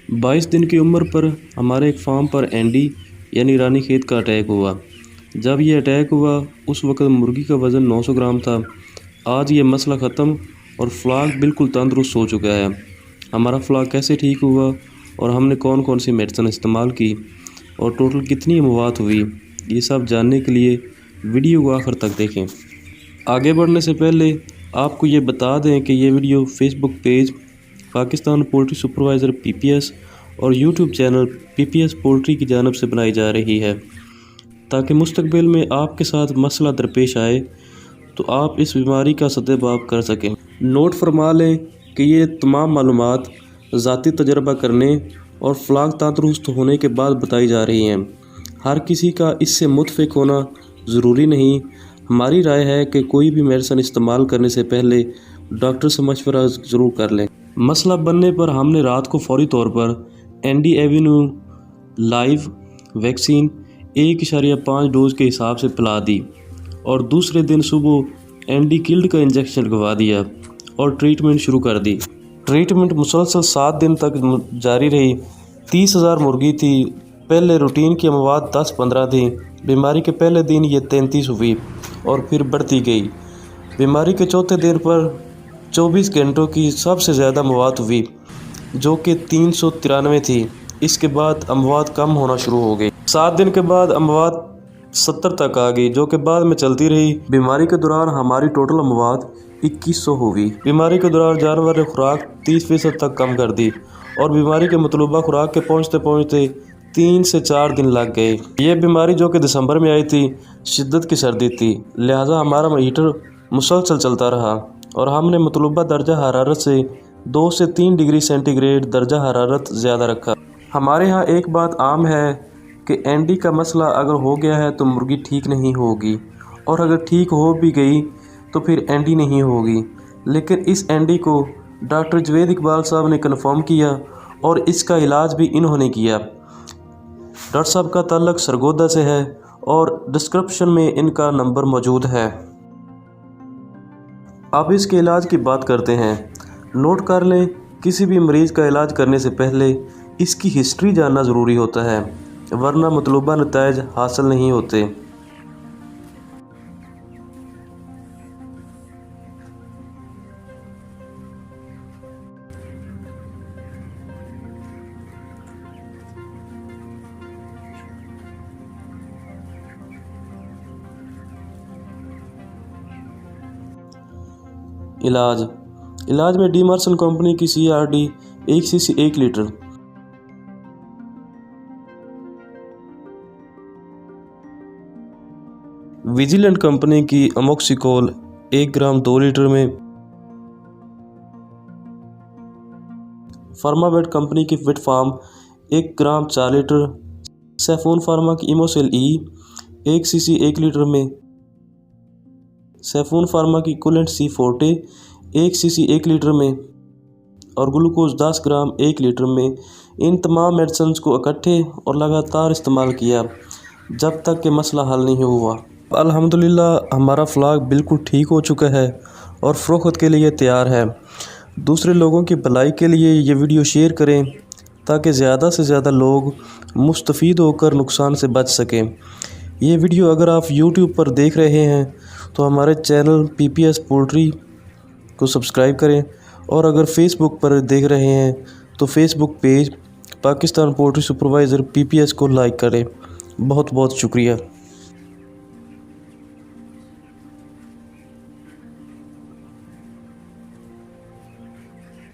22 दिन की उम्र पर हमारे एक फार्म पर एंडी यानी रानीखेत का अटैक हुआ। जब ये अटैक हुआ उस वक्त मुर्गी का वज़न 900 ग्राम था। आज ये मसला ख़त्म और फ्लाक बिल्कुल तंदुरुस्त हो चुका है। हमारा फ्लाक कैसे ठीक हुआ और हमने कौन कौन सी मेडिसिन इस्तेमाल की और टोटल कितनी मौत हुई, ये सब जानने के लिए वीडियो को आखिर तक देखें। आगे बढ़ने से पहले आपको ये बता दें कि ये video Facebook page Pakistan poultry supervisor PPS और यूट्यूब चैनल पीपीएस पोल्ट्री की जानिब से बनाई जा रही है ताकि मुस्तकबिल में आपके साथ मसला दरपेश आए तो आप इस बीमारी का सद्देबाब कर सकें। नोट फरमा लें कि ये तमाम मालूमात ज़ाती तजर्बा करने और फ्लाक तंदुरुस्त होने के बाद बताई जा रही हैं। हर किसी का इससे मुतफिक होना ज़रूरी नहीं। हमारी राय है कि कोई भी मेडिसिन इस्तेमाल करने से पहले डॉक्टर से मशवरा ज़रूर कर लें। मसला बनने पर हमने रात को फौरी तौर पर Andy Avenue live vaccine 1.5 dose के हिसाब से पिला दी और दूसरे दिन सुबह एंडी किल्ड का इंजेक्शन लगवा दिया और ट्रीटमेंट शुरू कर दी। ट्रीटमेंट मुसलसल 7 दिन तक जारी रही। 30,000 मुर्गी थी। पहले रूटीन की मवाद 10-15 थी। बीमारी के पहले दिन ये 33 हुई और फिर बढ़ती गई। बीमारी के चौथे दिन पर 24 घंटों की सबसे ज़्यादा मौत हुई जो कि 393 थी। इसके बाद अमवात कम होना शुरू हो गई। 7 दिन के बाद अमवात 70 तक आ गई जो कि बाद में चलती रही। बीमारी के दौरान हमारी टोटल अमवात 2100 हो गई। बीमारी के दौरान जानवर ने खुराक 30% तक कम कर दी और बीमारी के मतलूबा खुराक के पहुँचते पहुँचते 3 से 4 दिन लग गए। ये बीमारी जो कि दिसंबर में आई थी, शिद्दत की सर्दी थी, लिहाजा हमारा हीटर मुसलसल चलता रहा और हमने मतलूबा दर्जा हरारत से 2 से 3 डिग्री सेंटीग्रेड दर्जा हरारत ज़्यादा रखा। हमारे यहाँ एक बात आम है कि एंडी का मसला अगर हो गया है तो मुर्गी ठीक नहीं होगी और अगर ठीक हो भी गई तो फिर एंडी नहीं होगी। लेकिन इस एंडी को डॉक्टर जवेद इकबाल साहब ने कन्फर्म किया और इसका इलाज भी इन्होंने किया। डॉक्टर साहब का ताल्लुक सरगोदा से है और डिस्क्रिप्शन में इनका नंबर मौजूद है। अब इसके इलाज की बात करते हैं। नोट कर लें, किसी भी मरीज़ का इलाज करने से पहले इसकी हिस्ट्री जानना ज़रूरी होता है, वरना मतलूबा नताइज हासिल नहीं होते। इलाज में डीमार्सन कंपनी की CRD 1 cc 1 litre, vigilant company की अमोक्सिकोल 1 ग्राम 2 लीटर में, फार्मावेट कंपनी की फिट फार्म 1 ग्राम 4 लीटर, सैफून फार्मा की इमोसेल E 1 cc 1 लीटर में, सैफून फार्मा की कूलेंट C40 1 cc 1 लीटर में और ग्लूकोज 10 ग्राम 1 लीटर में। इन तमाम मेडिसिन को इकट्ठे और लगातार इस्तेमाल किया जब तक कि मसला हल नहीं हुआ। अल्हम्दुलिल्लाह हमारा फ्लाक बिल्कुल ठीक हो चुका है और फ़रोख्त के लिए तैयार है। दूसरे लोगों की भलाई के लिए ये वीडियो शेयर करें ताकि ज़्यादा से ज़्यादा लोग मुस्तफ़ीद होकर नुकसान से बच सकें। ये वीडियो अगर आप YouTube पर देख रहे हैं तो हमारे चैनल पीपीएस पोल्ट्री को सब्सक्राइब करें और अगर फेसबुक पर देख रहे हैं तो Facebook page Pakistan poultry supervisor PPS को लाइक करें। बहुत बहुत शुक्रिया।